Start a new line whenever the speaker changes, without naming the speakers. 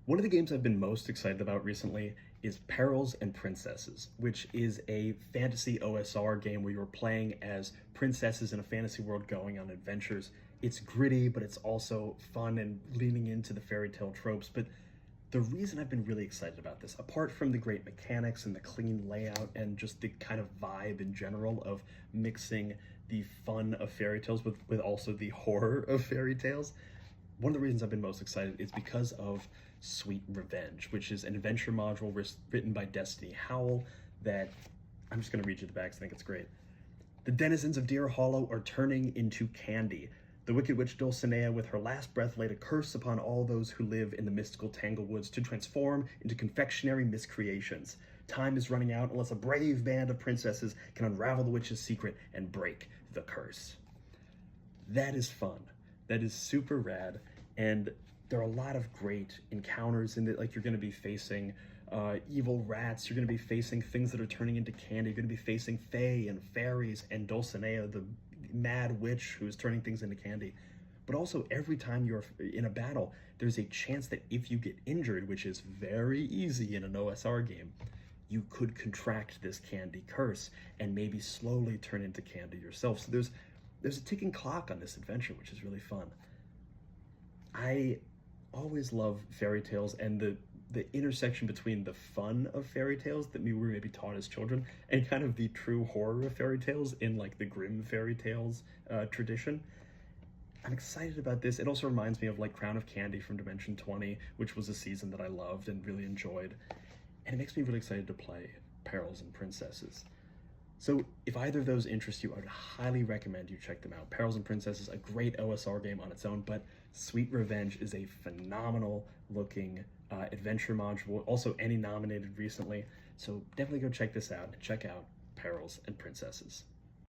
One of the games I've been most excited about recently is Perils and Princesses, which is a fantasy OSR game where you're playing as princesses in a fantasy world going on adventures. It's gritty, but it's also fun and leaning into the fairy tale tropes. But the reason I've been really excited about this, apart from the great mechanics and the clean layout and just the kind of vibe in general of mixing the fun of fairy tales with also the horror of fairy tales, one of the reasons I've been most excited is because of Sweet Revenge, which is an adventure module written by Destiny Howell that I'm just going to read you the back 'cause I think it's great. The denizens of Deer Hollow are turning into candy. The wicked witch Dulcinea, with her last breath, laid a curse upon all those who live in the mystical Tanglewoods to transform into confectionery miscreations. Time is running out unless a brave band of princesses can unravel the witch's secret and break the curse. That is fun. That is super rad, and there are a lot of great encounters in it. Like, you're going to be facing evil rats, you're going to be facing things that are turning into candy, you're going to be facing fae and fairies and Dulcinea, the mad witch who is turning things into candy. But also, every time you're in a battle, there's a chance that if you get injured, which is very easy in an OSR game, you could contract this candy curse and maybe slowly turn into candy yourself. So there's a ticking clock on this adventure, which is really fun. I always love fairy tales and the intersection between the fun of fairy tales that we were maybe taught as children and kind of the true horror of fairy tales in like the grim fairy tales tradition. I'm excited about this. It also reminds me of like Crown of Candy from Dimension 20, which was a season that I loved and really enjoyed. And it makes me really excited to play Perils and Princesses. So if either of those interest you, I would highly recommend you check them out. Perils and Princesses, a great OSR game on its own, but Sweet Revenge is a phenomenal looking adventure module. Also Annie nominated recently. So definitely go check this out and check out Perils and Princesses.